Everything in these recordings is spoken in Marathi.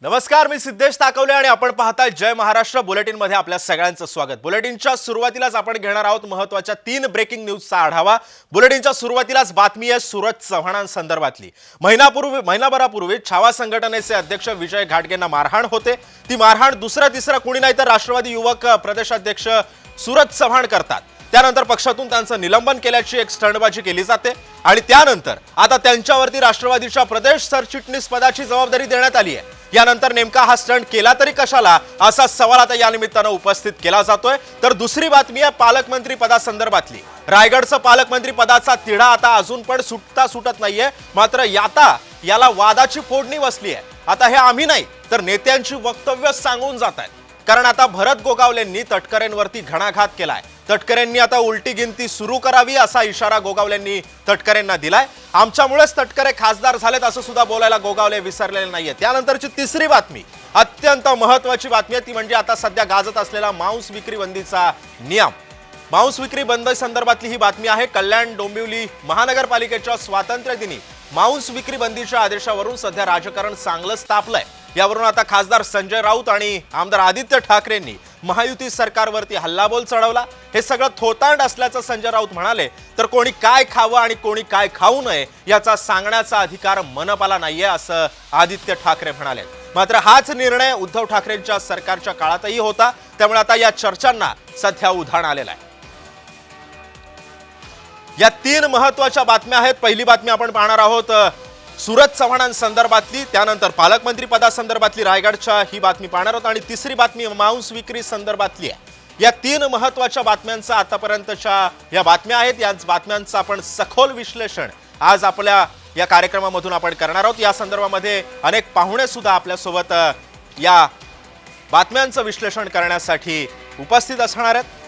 नमस्कार, मी सिद्धेश ताकवले आणि आपण पाहताय जय महाराष्ट्र बुलेटिन मध्ये आपल्या सगळ्यांचं स्वागत। बुलेटिनच्या सुरुवातीलाच आपण घेणार आहोत महत्त्वाच्या 3 ब्रेकिंग न्यूजचा आढावा। बुलेटिनच्या सुरुवातीलाच बातमी आहे सूरज चव्हाणांसंदर्भातली। महिनाभरापूर्वी छावा संघटनेचे अध्यक्ष विजय घाटगेंना मारहाण होते। ती मारहाण दुसरा तिसरा कोणी नाही तर राष्ट्रवादी युवक प्रदेशाध्यक्ष सूरज चव्हाण करतात। त्यानंतर पक्षातून त्यांचं निलंबन केल्याची एक स्टंटबाजी केली जाते आणि त्यानंतर आता त्यांच्यावरती राष्ट्रवादीच्या प्रदेश सरचिटणीस पदाची जबाबदारी देण्यात आली आहे। यानंतर नेमका हा स्टंट केला तरी कशाला असा सवाल आता या निमित्तानं उपस्थित केला जातोय। तर दुसरी बातमी आहे पालकमंत्री पदासंदर्भातली। रायगडचं पालकमंत्री पदाचा तिढा आता अजून पण सुटत नाहीये, मात्र आता याला वादाची फोडणी बसली आहे। आता हे आम्ही नाही तर नेत्यांची वक्तव्य सांगून जात आहेत, कारण आता भरत गोगावलेंनी तटकरेंवरती घणाघात केलाय। तटकरेंनी आता उलटी गिनती सुरू करावी असा इशारा गोगावलेंनी तटकरेंना दिलाय। आमच्यामुळेच तटकरे खासदार झालेत असं सुद्धा बोलायला गोगावले विसरलेले नाहीये। त्यानंतरची तिसरी बातमी अत्यंत महत्त्वाची बातमी आहे, ती म्हणजे आता सध्या गाजत असलेला मांस विक्री बंदीचा नियम। मांस विक्री बंदी संदर्भातली ही बातमी आहे। कल्याण डोंबिवली महानगरपालिकेच्या स्वातंत्र्य दिनी मांस विक्री बंदीच्या आदेशावरून सध्या राजकारण चांगलंच तापलंय। यावरून आता खासदार संजय राऊत आणि आमदार आदित्य ठाकरेंनी महायुती सरकारवरती हल्लाबोल चढवला। हे सगळं थोतांड असल्याचं संजय राऊत म्हणाले, तर कोणी काय खावं आणि कोणी काय खाऊ नये याचा सांगण्याचा अधिकार मनपाला नाहीये असं आदित्य ठाकरे म्हणाले। मात्र हाच निर्णय उद्धव ठाकरेंच्या सरकारच्या काळातही होता, त्यामुळे आता या चर्चांना सध्या उधाण आलेलं आहे। या 3 महत्त्वाच्या बातम्या आहेत। पहिली बातमी आपण पाहणार आहोत सूरज चव्हाणांसंदर्भातली, त्यानंतर पालकमंत्री पदासंदर्भातली रायगडच्या ही बातमी पाहणार आहोत आणि तिसरी बातमी मांस विक्री संदर्भातली आहे। या 3 महत्त्वाच्या बातम्यांचा आतापर्यंतच्या या बातम्या आहेत। या बातम्यांचं आपण सखोल विश्लेषण आज आपल्या या कार्यक्रमामधून आपण करणार आहोत। या संदर्भामध्ये अनेक पाहुणे सुद्धा आपल्यासोबत या बातम्यांचं विश्लेषण करण्यासाठी उपस्थित असणार आहेत।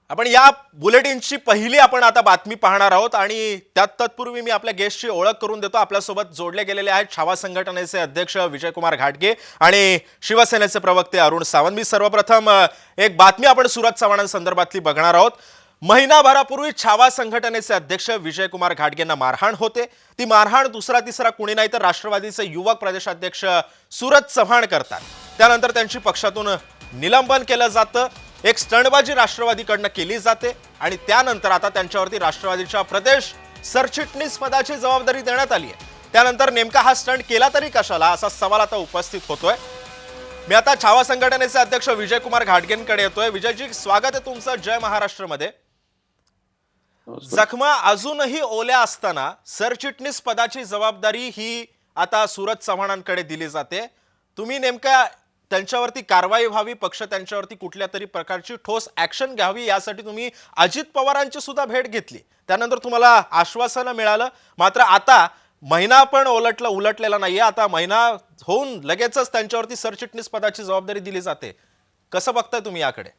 आपण या बुलेटिनची पहिली आपण आता बातमी पाहणार आहोत आणि तत्पूर्वी मी आपल्या गेस्टची ओळख करून देतो। आपल्यासोबत जोडले गेलेले आहेत छावा संघटनेचे अध्यक्ष विजयकुमार घाटगे आणि शिवसेनेचे प्रवक्ते अरुण सावंत। मी सर्वप्रथम एक बातमी आपण सूरज चव्हाणांसंदर्भातली बघणार आहोत। महिनाभरापूर्वी छावा संघटनेचे अध्यक्ष विजयकुमार घाटगेंना मारहाण होते। ती मारहाण दुसरा तिसरा कोणी नाही तर राष्ट्रवादीचे युवक प्रदेशाध्यक्ष सूरज चव्हाण करतात। त्यानंतर त्यांची पक्षातून निलंबन केलं जातं। एक स्टंटबाजी राष्ट्रवादीकडनं केली जाते आणि त्यानंतर आता त्यांच्यावरती राष्ट्रवादीच्या प्रदेश सरचिटणीस पदाची जबाबदारी देण्यात आली आहे। त्यानंतर नेमका हा स्टंट केला तरी कशाला असा सवाल आता उपस्थित होतोय। मी आता छावा संघटनेचे अध्यक्ष विजयकुमार घाटगेंकडे येतोय। विजयजी, स्वागत आहे तुमचं जय महाराष्ट्रमध्ये। जखमा अजूनही ओल्या असताना सरचिटणीस पदाची जबाबदारी ही आता सूरज चव्हाणांकडे दिली जाते। तुम्ही नेमका त्यांच्यावरती कारवाई व्हावी, पक्ष त्यांच्यावरती कुठल्या तरी प्रकारची ठोस ऍक्शन घ्यावी यासाठी तुम्ही अजित पवारांची सुद्धा भेट घेतली, त्यानंतर तुम्हाला आश्वासन मिळालं। मात्र आता महिना पण उलटलेला नाहीये। आता महिना होऊन लगेचच त्यांच्यावरती सरचिटणीस पदाची जबाबदारी दिली जाते। कसं बघताय तुम्ही याकडे?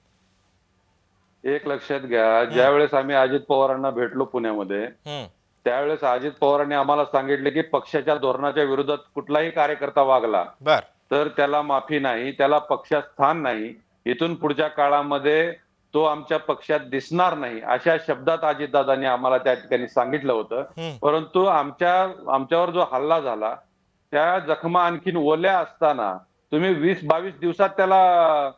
एक लक्षात घ्या, ज्यावेळेस आम्ही अजित पवारांना भेटलो पुण्यामध्ये, त्यावेळेस अजित पवारांनी आम्हाला सांगितले की पक्षाच्या धोरणाच्या विरोधात कुठलाही कार्यकर्ता वागला तर त्याला माफी नाही, त्याला पक्षात स्थान नाही, इथून पुढच्या काळामध्ये तो आमच्या पक्षात दिसणार नाही, अशा शब्दात अजितदादांनी आम्हाला त्या ठिकाणी सांगितलं होतं। परंतु आमच्यावर जो हल्ला झाला त्या जखमा आणखीन ओल्या असताना तुम्ही 20-22 दिवसात त्याला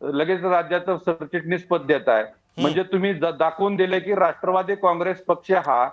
लगेच राज्याचं सरचिटणीस पद देताय, म्हणजे तुम्ही दाखवून दिले की राष्ट्रवादी काँग्रेस पक्ष हा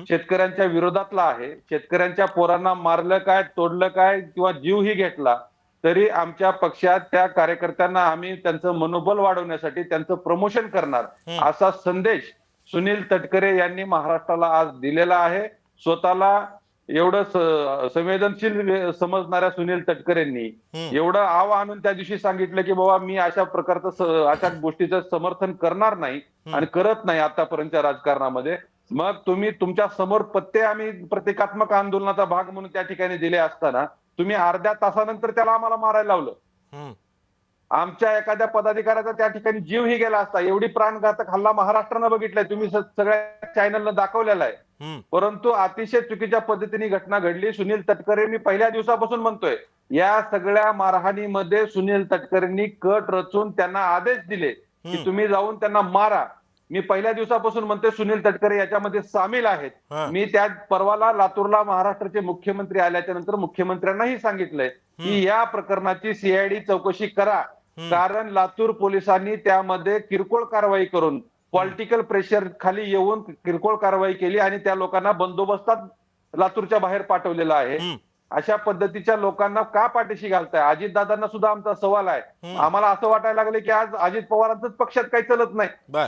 शेतकऱ्यांच्या विरोधातला आहे। शेतकऱ्यांच्या पोरांना मारलं काय, तोडलं काय किंवा जीवही घेतला तरी आमच्या पक्षात त्या कार्यकर्त्यांना आम्ही त्यांचं मनोबल वाढवण्यासाठी त्यांचं प्रमोशन करणार, असा संदेश सुनील तटकरे यांनी महाराष्ट्राला आज दिलेला आहे। स्वतःला एवढं संवेदनशील समजणाऱ्या सुनील तटकरेंनी एवढं आव आणून त्या दिवशी सांगितलं की बाबा मी अशा प्रकारचं अशा गोष्टीचं समर्थन करणार नाही आणि करत नाही आतापर्यंतच्या राजकारणामध्ये। मग तुम्ही तुमच्या समोर पत्ते आम्ही प्रतिकात्मक आंदोलनाचा भाग म्हणून त्या ठिकाणी दिले असताना तुम्ही अर्ध्या तासानंतर त्याला आम्हाला मारायला लावलं। आमच्या एखाद्या पदाधिकाऱ्याचा त्या ठिकाणी जीवही गेला असता. एवढी प्राणघातक हल्ला महाराष्ट्रानं बघितलाय, तुम्ही सगळ्या चॅनलला दाखवलेला आहे. परंतु अतिशय चुकीच्या पद्धतीने घटना घडली. सुनील तटकरे, मी पहिल्या दिवसापासून म्हणतोय, या सगळ्या मारहाणीमध्ये सुनील तटकरेंनी कट रचून त्यांना आदेश दिले की तुम्ही जाऊन त्यांना मारा. मी पहिल्या दिवसापासून म्हणतोय सुनील तटकरे याच्यामध्ये सामील आहेत. मी त्या परवाला लातूरला महाराष्ट्राचे मुख्यमंत्री आल्याच्या नंतर मुख्यमंत्र्यांनाही सांगितलंय की या प्रकरणाची सीआयडी चौकशी करा. कारण लातूर पोलिसांनी त्यामध्ये किरकोळ कारवाई करून पॉलिटिकल प्रेशर खाली येऊन किरकोळ कारवाई केली आणि त्या लोकांना बंदोबस्तात लातूरच्या बाहेर पाठवलेलं आहे. अशा पद्धतीच्या लोकांना का पाठीशी घालताय? अजितदादांना सुद्धा आमचा सवाल आहे. आम्हाला असं वाटायला लागले की आज अजित पवारांचंच पक्षात काही चलत नाही. बर,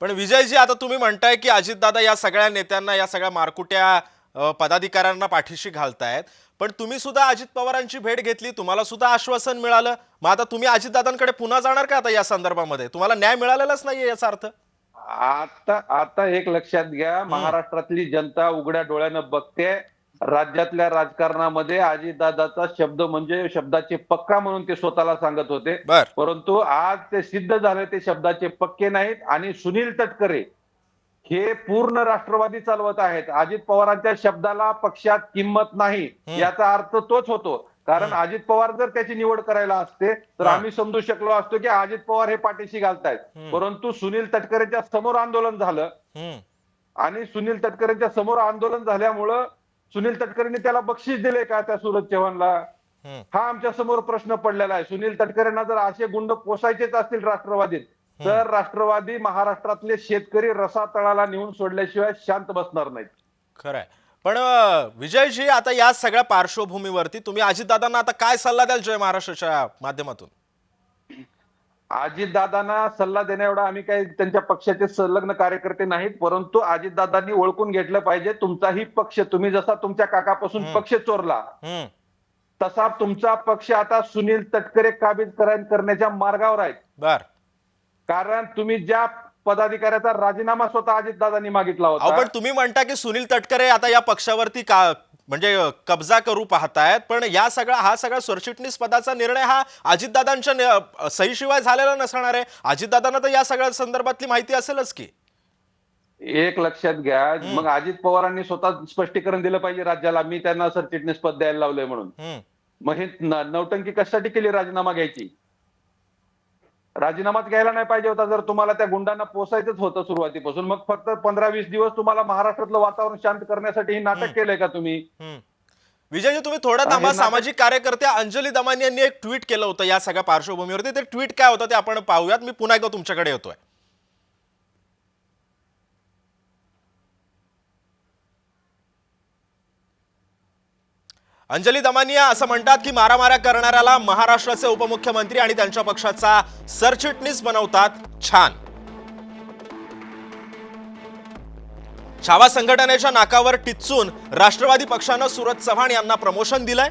पण विजयजी, आता तुम्ही म्हणताय की अजितदादा या सगळ्या नेत्यांना, या सगळ्या मारकुट्या पदाधिकाऱ्यांना पाठीशी घालतायत, पण तुम्ही सुद्धा अजित पवारांची भेट घेतली, तुम्हाला सुद्धा आश्वासन मिळालं. मग आता तुम्ही अजितदादांकडे पुन्हा जाणार का आता या संदर्भामध्ये? तुम्हाला न्याय मिळालेलाच नाहीये याचा अर्थ? आता एक लक्षात घ्या, महाराष्ट्रातली जनता उघड्या डोळ्यानं बघते. राज्यातल्या राजकारणामध्ये अजितदादाचा शब्द म्हणजे शब्दाचे पक्का म्हणून ते स्वतःला सांगत होते. परंतु आज ते सिद्ध झाले ते शब्दाचे पक्के नाहीत. आणि सुनील तटकरे हे पूर्ण राष्ट्रवादी चालवत आहेत. अजित पवारांच्या शब्दाला पक्षात किंमत नाही, याचा अर्थ तोच होतो. कारण अजित पवार जर त्याची निवड करायला असते तर आम्ही समजू शकलो असतो की अजित पवार हे पाठीशी घालतायत. परंतु सुनील तटकरेंच्या समोर आंदोलन झालं आणि सुनील तटकरेंच्या समोर आंदोलन झाल्यामुळं सुनील तटकरेंनी त्याला बक्षीस दिले का त्या सूरज चव्हाणला? हा आमच्या समोर प्रश्न पडलेला आहे. सुनील तटकरेंना जर असे गुंड पोसायचेच असतील राष्ट्रवादीत, तर राष्ट्रवादी महाराष्ट्रातले शेतकरी रसातळाला नेऊन सोडल्याशिवाय शांत बसणार नाहीत. खरंय. पण विजयजी, आता या सगळ्या पार्श्वभूमीवरती तुम्ही अजितदादांना आता काय सल्ला द्याल जय महाराष्ट्राच्या माध्यमातून? अजितदादांना सल्ला देण्या एवढा आम्ही काही त्यांच्या पक्षाचे संलग्न कार्यकर्ते नाहीत. परंतु अजितदादांनी ओळखून घेतलं पाहिजे, तुमचाही पक्ष, तुम्ही जसा तुमच्या काकापासून पक्ष चोरला तसा तुमचा पक्ष आता सुनील तटकरे काबीज करण्याच्या मार्गावर आहे. बर, कारण तुम्ही ज्या पदाधिकाऱ्याचा राजीनामा स्वतः अजितदादांनी मागितला होता. पण तुम्ही म्हणता की सुनील तटकरे आता या पक्षावरती का म्हणजे कब्जा करू पाहतायत, पण हा सगळा सरचिटणीस पदाचा निर्णय हा अजितदादांच्या सहीशिवाय झालेला नसणार आहे. अजितदादांना तर या सगळ्या संदर्भातली माहिती असेलच की. एक लक्षात घ्या, मग अजित पवारांनी स्वतः स्पष्टीकरण दिलं पाहिजे राज्याला, मी त्यांना सरचिटणीस पद द्यायला लावलंय म्हणून. मग हे नौटंकी कशासाठी केली राजीनामा घ्यायची? राजीनामाच घ्यायला नाही पाहिजे होता जर तुम्हाला त्या गुंडांना पोसायचंच होतं सुरुवातीपासून. मग फक्त 15-20 दिवस तुम्हाला महाराष्ट्रातलं वातावरण शांत करण्यासाठी हे नाटक केलंय का तुम्ही? विजयजी, तुम्ही थोडा थांबा. सामाजिक कार्यकर्त्या अंजली दमानी यांनी एक ट्विट केलं होतं या सगळ्या पार्श्वभूमीवरती. ते ट्विट काय होतं ते आपण पाहूयात. मी पुन्हा एकदा तुमच्याकडे येतोय. अंजली दमानिया असं म्हणतात की मारामाऱ्या करणाऱ्याला महाराष्ट्राचे उपमुख्यमंत्री आणि त्यांच्या पक्षाचा सरचिटणीस बनवतात. छान. छावा संघटनेच्या नाकावर टिच्चून राष्ट्रवादी पक्षानं सूरज चव्हाण यांना प्रमोशन दिलंय.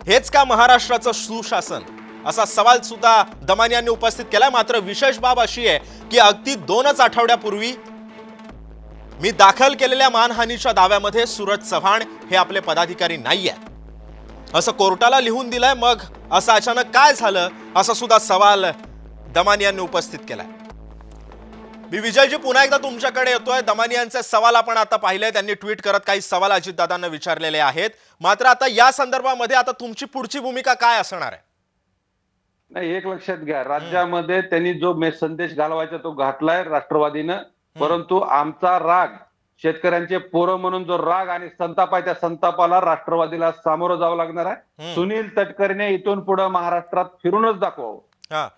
हेच का महाराष्ट्राचं सुशासन? असा सवाल सुद्धा दमानी यांनी उपस्थित केलाय. मात्र विशेष बाब अशी आहे की अगदी 2 आठवड्यापूर्वी मी दाखल केलेल्या मानहानीच्या दाव्यामध्ये सूरज चव्हाण हे आपले पदाधिकारी नाहीये असं कोर्टाला लिहून दिलंय. मग असं अचानक काय झालं, असा सुद्धा सवाल दमानी यांनी उपस्थित केलाय. मी विजयजी पुन्हा एकदा तुमच्याकडे येतोय. दमानी यांचे सवाल आपण आता पाहिले. त्यांनी ट्विट करत काही सवाल अजितदादांना विचारलेले आहेत. मात्र आता या संदर्भामध्ये आता तुमची पुढची भूमिका काय असणार आहे? नाही, एक लक्षात घ्या, राज्यामध्ये त्यांनी जो संदेश घालवायचा तो घातलाय राष्ट्रवादीनं. परंतु आमचा राग, शेतकऱ्यांचे पोरं म्हणून जो राग आणि संताप आहे, त्या संतापाला राष्ट्रवादीला सामोरं जावं लागणार आहे. सुनील तटकरेने इथून पुढे महाराष्ट्रात फिरूनच दाखवावं.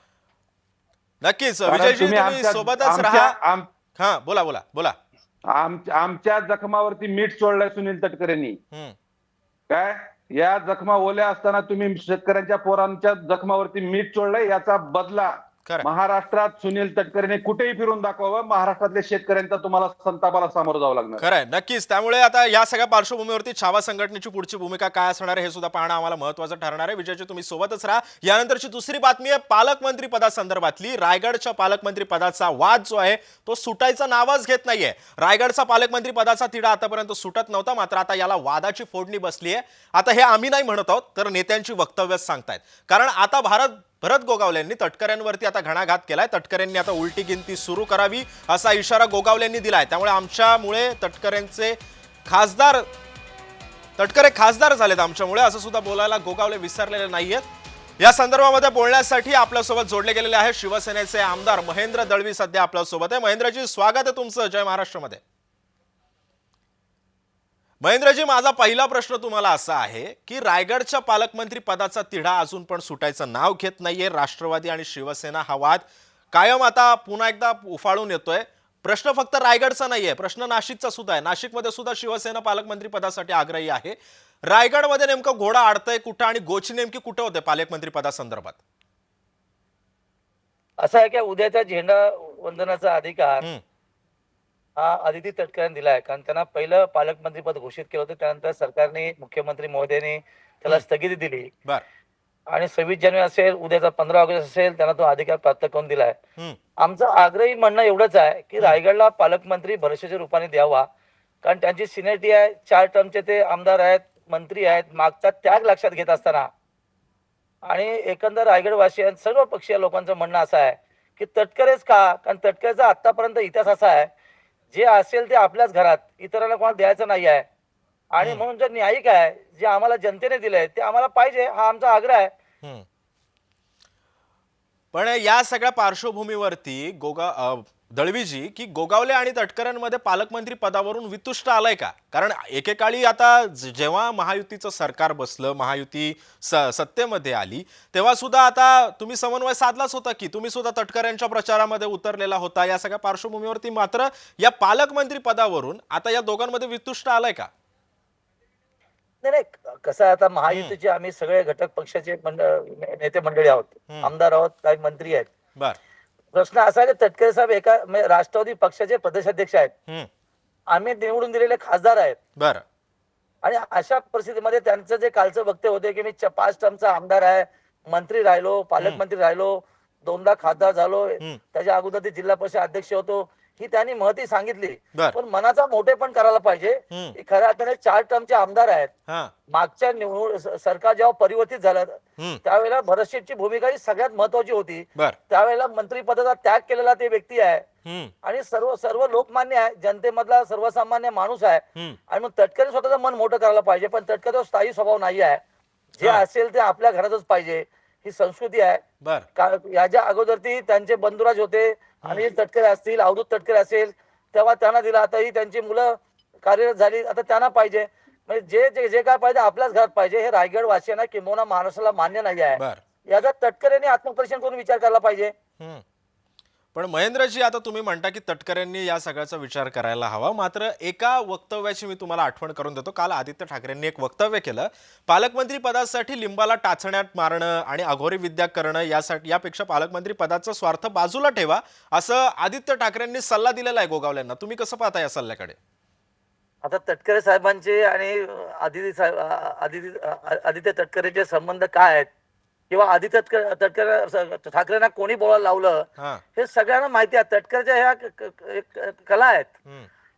नक्कीच विजयजी, तुम्ही सोबतच राहा. हा, बोला बोला बोला. आमच्या जखमावरती मीठ चोळलंय सुनील तटकरेंनी. काय या जखमा ओल्या असताना तुम्ही शेतकऱ्यांच्या पोरांच्या जखमावरती मीठ चोळलंय, याचा बदला खरं. महाराष्ट्रात सुनील तटकरेने कुठेही फिरून दाखवावं, महाराष्ट्रातल्या शेतकऱ्यांचा तुम्हाला संतापाला सामोरं जावं लागणार. खरंय, नक्कीच. त्यामुळे आता या सगळ्या पार्श्वभूमीवरती छावा संघटनेची पुढची भूमिका काय असणार आहे हे सुद्धा पाहणं आम्हाला महत्त्वाचं ठरणार आहे. विजयजी, तुम्ही सोबतच राहा. यानंतरची दुसरी बातमी आहे पालकमंत्री पदासंदर्भातली. रायगडच्या पालकमंत्री पदाचा वाद जो आहे तो सुटायचं नावच घेत नाहीये. रायगडचा पालकमंत्री पदाचा तिढा आतापर्यंत सुटत नव्हता, मात्र आता याला वादाची फोडणी बसली आहे. आता हे आम्ही नाही म्हणत आहोत, तर नेत्यांची वक्तव्यच सांगतायत. कारण आता भरत गोगावलेंनी तटकरेंवरती आता घणाघात केलाय. तटकरेंनी आता उलटी गिनती सुरू करावी असा इशारा गोगावलेंनी दिलाय. त्यामुळे आमच्यामुळे तटकरे खासदार झालेत आमच्यामुळे, असं सुद्धा बोलायला गोगावले विसरलेले नाहीयेत. या संदर्भामध्ये बोलण्यासाठी आपल्यासोबत जोडले गेलेले आहेत शिवसेनेचे आमदार महेंद्र दळवी सध्या आपल्यासोबत आहे. महेंद्रजी, स्वागत आहे तुमचं जय महाराष्ट्रमध्ये. महेंद्रजी, माझा पहिला प्रश्न तुम्हाला असा आहे की रायगडच्या पालकमंत्री पदाचा तिढा अजून पण सुटायचं नाव घेत नाहीये. राष्ट्रवादी आणि शिवसेना हा वाद कायम आता पुन्हा एकदा उफाळून येतोय. प्रश्न फक्त रायगडचा नाहीये, प्रश्न नाशिकचा सुद्धा आहे. नाशिकमध्ये सुद्धा शिवसेना पालकमंत्री पदासाठी आग्रही आहे. रायगडमध्ये नेमकं घोडा अडतंय कुठं आणि गोची नेमकी कुठं होते पालकमंत्री पदासंदर्भात? असं आहे की उद्याचा झेंडा वंदनाचा अधिकार हा आदिती तटकरेंनी दिला आहे. कारण त्यांना पहिलं पालकमंत्रीपद घोषित केलं होतं, त्यानंतर सरकारने, मुख्यमंत्री महोदयांनी त्याला स्थगिती दिली आणि 26 जानेवारी असेल, उद्याचा 15 ऑगस्ट असेल, त्यांना तो अधिकार प्राप्त करून दिलाय. आमचं आग्रही म्हणणं एवढंच आहे की रायगडला पालकमंत्री भरवशाच्या रूपाने द्यावा. कारण त्यांची सिनियरिटी आहे, 4 टर्मचे ते आमदार आहेत, मंत्री आहेत. मागचा त्याग लक्षात घेत असताना आणि एकंदर रायगडवासियांत सर्व पक्षीय लोकांचं म्हणणं असं आहे की तटकरेच का? कारण तटकरेचा आतापर्यंत इतिहास असा आहे, जे असेल ते आपल्याच घरात, इतरांना कोणाला द्यायचं नाही आहे. आणि म्हणून जे न्यायिक आहे, जे आम्हाला जनतेने दिलंय ते आम्हाला पाहिजे, हा आमचा आग्रह आहे. पण या सगळ्या पार्श्वभूमीवरती दळवीजी, की गोगावले आणि तटकरेंमध्ये पालकमंत्री पदावरून वितुष्ट आलंय का? कारण एकेकाळी आता जेव्हा महायुतीचं सरकार बसलं, महायुती सत्तेमध्ये आली, तेव्हा सुद्धा आता तुम्ही समन्वय साधलाच होता की तुम्ही सुद्धा तटकरेंच्या प्रचारामध्ये उतरलेला होता. या सगळ्या पार्श्वभूमीवरती मात्र या पालकमंत्री पदावरून आता या दोघांमध्ये वितुष्ट आलंय का? नाही, कसं आहे, आता महायुतीचे आम्ही सगळे घटक पक्षाचे नेते मंडळी आहोत, आमदार आहोत, काही मंत्री आहेत. बर, प्रश्न असा आहे की तटकरे साहेब एका राष्ट्रवादी पक्षाचे प्रदेशाध्यक्ष आहेत, आम्ही निवडून दिलेले खासदार आहेत. बर. आणि अशा परिस्थितीमध्ये त्यांचं जे कालचं वक्तव्य होते की मी 5 टर्मचा आमदार आहे, मंत्री राहिलो, पालकमंत्री राहिलो, 2दा खासदार झालो, त्याच्या अगोदर ते जिल्हा परिषद अध्यक्ष होतो, ही त्यांनी महती सांगितली. पण मनाचा मोठे पण करायला पाहिजे की खऱ्या अर्थाने 4 टर्मचे आमदार आहेत. मागच्या सरकार जेव्हा परिवर्तित झालं त्यावेळेला भरतशेठची भूमिका ही सगळ्यात महत्वाची होती. त्यावेळेला मंत्रिपदाचा त्याग केलेला ते व्यक्ती आहे आणि सर्व लोकमान्य आहे, जनतेमधला सर्वसामान्य माणूस आहे. आणि मग तटकरे स्वतःचं मन मोठं करायला पाहिजे. पण तटकरे स्थायी स्वभाव नाही आहे, जे असेल ते आपल्या घरातच पाहिजे, ही संस्कृती आहे. याच्या अगोदर ती त्यांचे बंधुराज होते, आणि तटकरे असतील, अवधूत तटकरे असेल, तेव्हा त्यांना दिला. आता ही त्यांची मुलं कार्यरत झाली, आता त्यांना पाहिजे. म्हणजे जे जे काय पाहिजे आपल्याच घरात पाहिजे. हे रायगड वासियांना किंबहुना महाराष्ट्राला मान्य नाही आहे. याचा तटकरेने आत्मपरीक्षण करून विचार करायला पाहिजे. पण महेंद्रजी, आता तुम्ही म्हणता की तटकरेंनी या सगळ्याचा विचार करायला हवा, मात्र एका वक्तव्याची मी तुम्हाला आठवण करून देतो. काल आदित्य ठाकरेंनी एक वक्तव्य केलं, पालकमंत्री पदासाठी लिंबाला टाचण्यात मारणं आणि अघोरी विद्या करणं यापेक्षा पालकमंत्री पदाचा स्वार्थ बाजूला ठेवा, असं आदित्य ठाकरेंनी सल्ला दिलेला आहे गोगावलेंना. तुम्ही कसं पाहता या सल्ल्याकडे? आता तटकरे साहेबांचे आणि आदित्य तटकरेचे संबंध काय आहेत किंवा आदित्य ठाकरेंना कोणी बोलायला लावलं हे सगळ्यांना माहिती आहे. तटकरेच्या ह्या कला आहेत.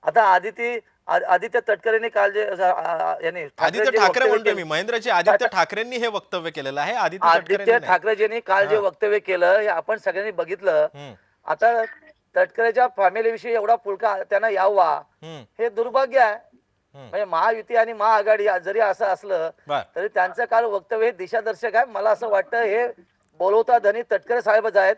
आता आदित्य तटकरेंनी काल जे आदित्य ठाकरे म्हणतो मी महेंद्रजी, आदित्य ठाकरेंनी हे वक्तव्य केलेलं आहे. आदित्य ठाकरेजींनी काल जे वक्तव्य केलं हे आपण सगळ्यांनी बघितलं. आता तटकरेच्या फॅमिलीविषयी एवढा पुळका त्यांना यावा हे दुर्भाग्य आहे. म्हणजे महायुती आणि महाआघाडी जरी असं असलं तरी त्यांचं काल वक्तव्य हे दिशादर्शक आहे. मला असं वाटतं हे बोलवता धनी तटकरे साहेबच आहेत,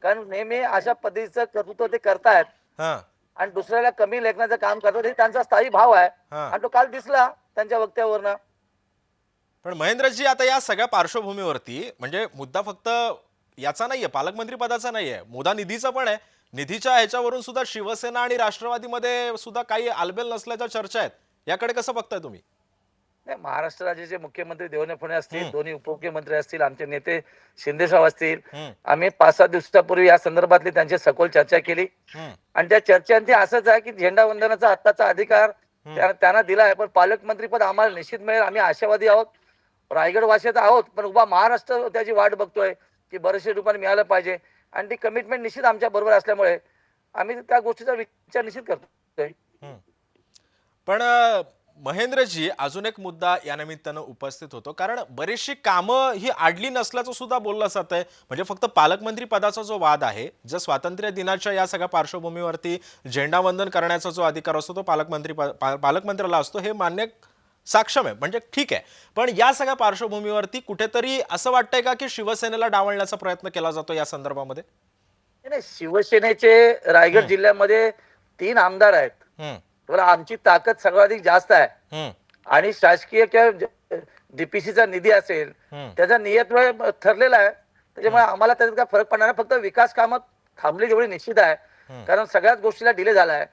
कारण नेहमी अशा पद्धतीचं कर्तृत्व ते करतायत आणि दुसऱ्याला कमी लेखनाचं काम करतात. हे त्यांचा स्थायी भाव आहे आणि तो काल दिसला त्यांच्या वक्तव्यावरनं. पण महेंद्रजी, आता या सगळ्या पार्श्वभूमीवरती म्हणजे मुद्दा फक्त याचा नाहीये, पालकमंत्री पदाचा नाहीये, मुद्दा निधीचा पण आहे. निधीच्या ह्याच्यावरून सुद्धा शिवसेना आणि राष्ट्रवादीमध्ये सुद्धा काही आलबेल नसल्याच्या चर्चा आहेत. याकडे कसं बघताय तुम्ही? नाही, महाराष्ट्र राज्याचे मुख्यमंत्री देवेंद्र फडणवीस असतील, दोन्ही उपमुख्यमंत्री असतील, आमचे नेते शिंदेसाहेब असतील, आम्ही 5-7 दिवसापूर्वी या संदर्भातली त्यांची सखोल चर्चा केली. आणि त्या चर्चेअंती असंच आहे की झेंडा वंदनाचा आत्ताचा अधिकार त्यांना दिला आहे, पण पालकमंत्री पद आम्हाला निश्चित मिळेल. आम्ही आशावादी आहोत, रायगड वासित आहोत, पण उभा महाराष्ट्र त्याची वाट बघतोय की बरेचसे रुपये मिळालं पाहिजे. आणि ती कमिटमेंट निश्चित आमच्या बरोबर असल्यामुळे आम्ही त्या गोष्टीचा विचार निश्चित करतोय. पण महेंद्रजी, अजून एक मुद्दा या निमित्तानं उपस्थित होतो, कारण बरीचशी कामं ही आडली नसल्याचं सुद्धा बोललं जात आहे. म्हणजे फक्त पालकमंत्री पदाचा जो वाद आहे, जर स्वातंत्र्य दिनाच्या या सगळ्या पार्श्वभूमीवरती झेंडावंदन करण्याचा जो अधिकार असतो तो पालकमंत्र्याला असतो, हे मान्य सक्षम आहे, म्हणजे ठीक आहे. पण या सगळ्या पार्श्वभूमीवरती कुठेतरी असं वाटतंय का की शिवसेनेला डावलण्याचा प्रयत्न केला जातो या संदर्भामध्ये? नाही, शिवसेनेचे रायगड जिल्ह्यामध्ये 3 आमदार आहेत. आमची ताकद सर्वाधिक जास्त आहे. आणि शासकीय किंवा डीपीसीचा निधी असेल, त्याचा नियत ठरलेला आहे. त्याच्यामुळे आम्हाला त्याच्यात काय फरक पडणार नाही. फक्त विकास कामं थांबली जेवढी निश्चित आहे, कारण सगळ्याच गोष्टीला डिले झाला आहे.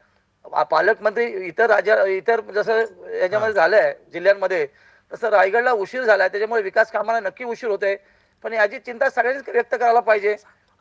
पालकमंत्री इतर जसं याच्यामध्ये झालंय जिल्ह्यांमध्ये, तसं रायगडला उशीर झालाय. त्याच्यामुळे विकास कामाला नक्की उशीर होतोय. पण याची चिंता सगळ्यांनीच व्यक्त करायला पाहिजे.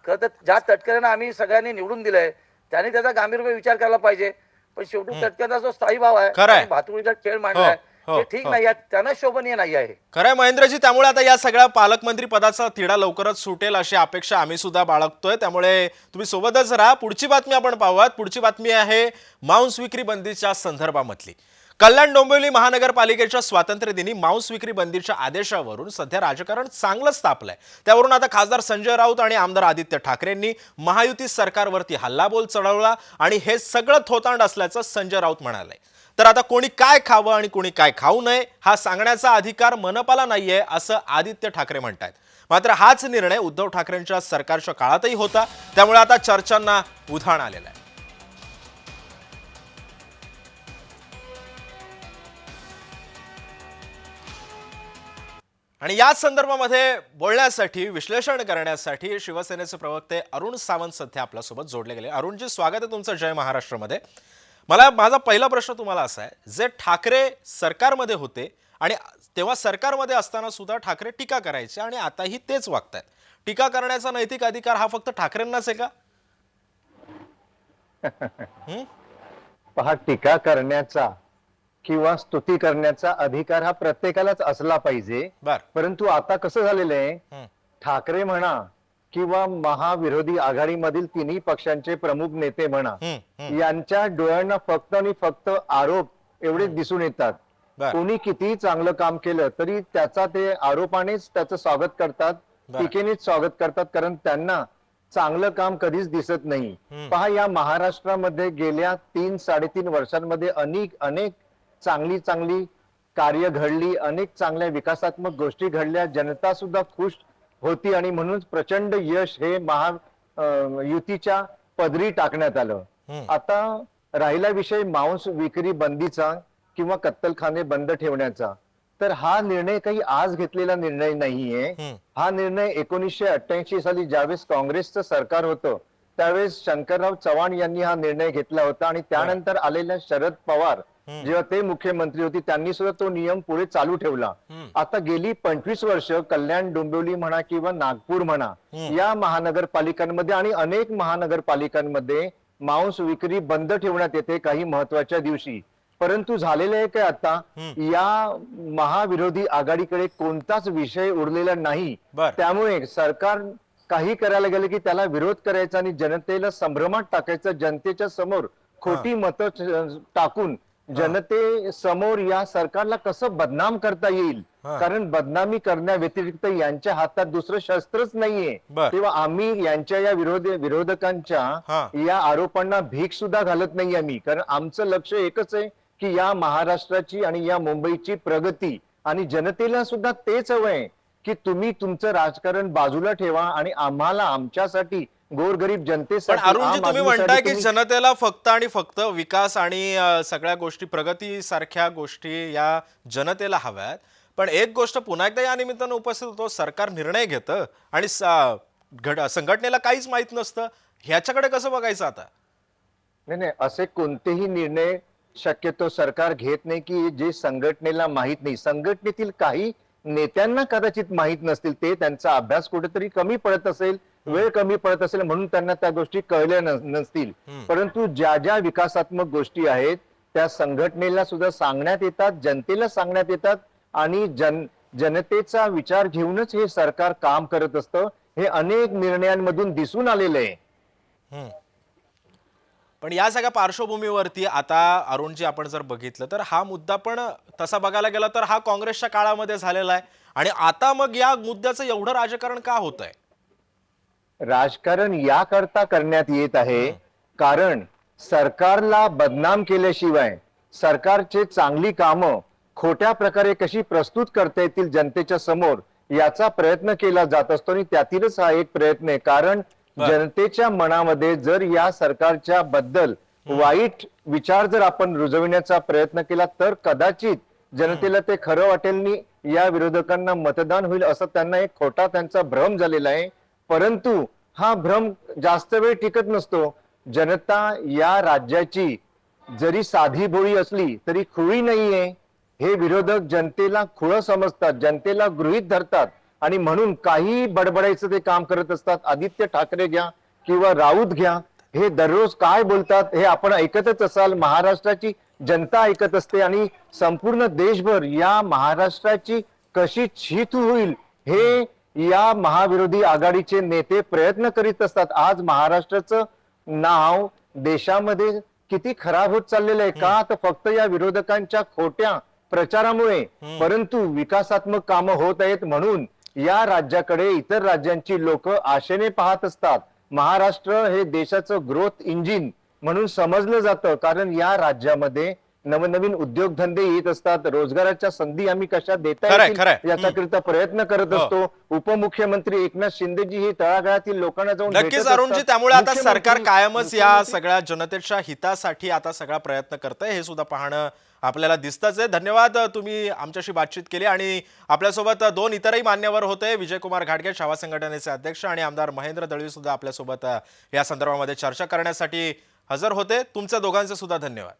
खरं तर ज्या तटकऱ्यांना आम्ही सगळ्यांनी निवडून दिलंय त्यांनी त्याचा गांभीर्याने विचार करायला पाहिजे. पण शेवटी तटकऱ्यांचा जो स्थायी भाव आहे, भातुकलीचा खेळ मांडलाय, ते ठीक नाही आहे, त्यांना शोभनीय नाही आहे. खरंय महेंद्रजी, त्यामुळे आता या सगळ्या पालकमंत्री पदाचा तिढा लवकरच सुटेल अशी अपेक्षा आम्ही सुद्धा बाळगतोय. त्यामुळे तुम्ही सोबतच राहा. पुढची बातमी आपण पाहूयात. पुढची बातमी आहे मांस विक्री बंदीच्या संदर्भामधली. कल्याण डोंबिवली महानगरपालिकेच्या स्वातंत्र्य दिनी मांस विक्री बंदीच्या आदेशावरून सध्या राजकारण चांगलंच तापलंय. त्यावरून आता खासदार संजय राऊत आणि आमदार आदित्य ठाकरेंनी महायुती सरकारवरती हल्लाबोल चढवला आणि हे सगळं थोतांड असल्याचं संजय राऊत म्हणाले. तर आता कोणी काय खावं आणि कोणी काय खाऊ नये हा सांगण्याचा अधिकार मनपाला नाहीये असं आदित्य ठाकरे म्हणतात. मात्र हाच निर्णय उद्धव ठाकरेंच्या सरकारच्या काळातही होता. त्यामुळे आता चर्चांना उधाण आलेलं आहे. आणि या संदर्भामध्ये बोलण्यासाठी, विश्लेषण करण्यासाठी शिवसेनेचे प्रवक्ते अरुण सावंत सध्या आपल्यासोबत जोडले गेले. अरुणजी, स्वागत आहे तुमचं जय महाराष्ट्रमध्ये. माझा पहिला प्रश्न तुम्हाला असा आहे, जे ठाकरे सरकारमध्ये होते आणि तेव्हा सरकारमध्ये असताना सुद्धा ठाकरे टीका करायचे आणि आताही तेच वागतायत, टीका करण्याचा नैतिक अधिकार हा फक्त ठाकरेंनाच आहे का? पहा, टीका करण्याचा किंवा स्तुती करण्याचा अधिकार हा प्रत्येकालाच असला पाहिजे. परंतु आता कसं झालेलं आहे, ठाकरे म्हणा किंवा महाविरोधी आघाडीमधील तिन्ही पक्षांचे प्रमुख नेते म्हणा, यांच्या डोळ्यांना फक्त आणि फक्त आरोप एवढेच दिसून येतात. कोणी कितीही चांगलं काम केलं तरी त्याचा ते आरोपानेच त्याचं स्वागत करतात, टीकेनेच स्वागत करतात, कारण त्यांना चांगलं काम कधीच दिसत नाही. पहा, या महाराष्ट्रामध्ये गेल्या 3-3.5 वर्षांमध्ये अनेक चांगली कार्य घडली, अनेक चांगल्या विकासात्मक गोष्टी घडल्या, जनता सुद्धा खुश होती आणि म्हणून प्रचंड यश हे महायुतीच्या पदरी टाकण्यात आलं. आता राहिला विषय मांस विक्री बंदीचा किंवा कत्तलखाने बंद ठेवण्याचा, तर हा निर्णय काही आज घेतलेला निर्णय नाहीये. हा निर्णय 1988 साली ज्यावेळेस काँग्रेसचं सरकार होतं त्यावेळेस शंकरराव चव्हाण यांनी हा निर्णय घेतला होता आणि त्यानंतर आलेल्या शरद पवार जेव्हा ते मुख्यमंत्री होते त्यांनी सुद्धा तो नियम पुढे चालू ठेवला. आता गेली 25 वर्ष कल्याण डोंबिवली म्हणा किंवा नागपूर म्हणा, या महानगरपालिकांमध्ये आणि अनेक महानगरपालिकांमध्ये मांस विक्री बंद ठेवण्यात येते काही महत्वाच्या दिवशी. परंतु झालेलं आहे काय, आता या महाविरोधी आघाडीकडे कोणताच विषय उरलेला नाही. त्यामुळे सरकार काही करायला गेलं की त्याला विरोध करायचा आणि जनतेला संभ्रमात टाकायचं, जनतेच्या समोर खोटी मतं टाकून जनते समोर या सरकारला कसं बदनाम करता येईल, कारण बदनामी करण्या व्यतिरिक्त यांच्या हातात दुसरं शस्त्रच नाहीये. तेव्हा आम्ही यांच्या या विरोधकांच्या या आरोपांना भीक सुद्धा घालत नाही आम्ही, कारण आमचं लक्ष एकच आहे की या महाराष्ट्राची आणि या मुंबईची प्रगती, आणि जनतेला सुद्धा तेच हवंय की तुम्ही तुमचं राजकारण बाजूला ठेवा आणि आम्हाला आमच्यासाठी गोरगरीब जनतेसाठी. पण अरुणजी, तुम्ही म्हणताय की जनतेला फक्त आणि फक्त विकास आणि सगळ्या गोष्टी, प्रगती सारख्या गोष्टी या जनतेला हव्यात. पण एक गोष्ट पुन्हा एकदा या निमित्तानं उपस्थित होतो, सरकार निर्णय घेतं आणि संघटनेला काहीच माहित नसतं. ह्याच्याकडे कसं बघायचं आता? नाही, असे कोणतेही निर्णय शक्यतो सरकार घेत नाही की जे संघटनेला माहित नाही, संघटनेतील काही नेत्यांना कदाचित माहित नसतील, ते त्यांचा अभ्यास कुठेतरी कमी पडत असेल, वेळ कमी पडत असेल म्हणून त्यांना त्या गोष्टी कळल्या नसतील. परंतु ज्या ज्या विकासात्मक गोष्टी आहेत त्या संघटनेला सुद्धा सांगण्यात येतात, जनतेला सांगण्यात येतात आणि जनतेचा विचार घेऊनच हे सरकार काम करत असतं. हे अनेक निर्णयांमधून दिसून आलेलं आहे. पण या सगळ्या पार्श्वभूमीवरती आता अरुणजी आपण जर बघितलं तर हा मुद्दा पण तसा बघायला गेला तर हा काँग्रेसच्या काळामध्ये झालेला आहे आणि आता मग या मुद्द्याचं एवढं राजकारण का होत आहे? राजकारण याकरता करण्यात येत आहे कारण सरकारला बदनाम केल्याशिवाय सरकारचे चांगली कामं खोट्या प्रकारे कशी प्रस्तुत करता येतील जनतेच्या समोर याचा प्रयत्न केला जात असतो आणि त्यातीलच हा एक प्रयत्न आहे. कारण जनतेच्या मनामध्ये जर या सरकारच्या बद्दल वाईट विचार जर आपण रुजविण्याचा प्रयत्न केला तर कदाचित जनतेला ते खरं वाटेल आणि या विरोधकांना मतदान होईल असं त्यांना एक खोटा त्यांचा भ्रम झालेला आहे. परंतु हा भ्रम जास्त वेळ टिकत नसतो. जनता या राज्याची जरी साधी भोळी असली तरी खुळी नाहीये. हे विरोधक जनतेला खुळं समजतात, जनतेला गृहीत धरतात आणि म्हणून काही बडबडायचं ते काम करत असतात. आदित्य ठाकरे घ्या किंवा राऊत घ्या, हे दररोज काय बोलतात हे आपण ऐकतच असाल. महाराष्ट्राची जनता ऐकत असते आणि संपूर्ण देशभर या महाराष्ट्राची कशी चीत होईल हे या महाविरोधी आघाडीचे नेते प्रयत्न करीत असतात. आज महाराष्ट्राचं नाव देशामध्ये किती खराब होत चाललेलं आहे का? तर फक्त या विरोधकांच्या खोट्या प्रचारामुळे. परंतु विकासात्मक कामं होत आहेत म्हणून या राज्याकडे इतर राज्यांची लोक आशेने पाहत असतात. महाराष्ट्र हे देशाचं ग्रोथ इंजिन म्हणून समजलं जातं कारण या राज्यामध्ये नवनवीन उद्योगधंदे येत असतात. रोजगाराच्या संधी आम्ही कशा देता येतील याच्याकरिता प्रयत्न करत असतो. उपमुख्यमंत्री एकनाथ शिंदेजी हे तळागाळातील लोकांना जाऊन नक्कीच अरुणजी, त्यामुळे आता सरकार कायमच या सगळ्या जनतेच्या हितासाठी आता सगळा प्रयत्न करतंय हे सुद्धा पाहणं आपल्याला दिसतच आहे. धन्यवाद, तुम्ही आमच्याशी बातचीत केली आणि आपल्यासोबत दोन इतरही मान्यवर होते. विजयकुमार घाटगे शाळा संघटनेचे अध्यक्ष आणि आमदार महेंद्र दळवी सुद्धा आपल्यासोबत या संदर्भामध्ये चर्चा करण्यासाठी हजर होते. तुमच्या दोघांचे सुद्धा धन्यवाद.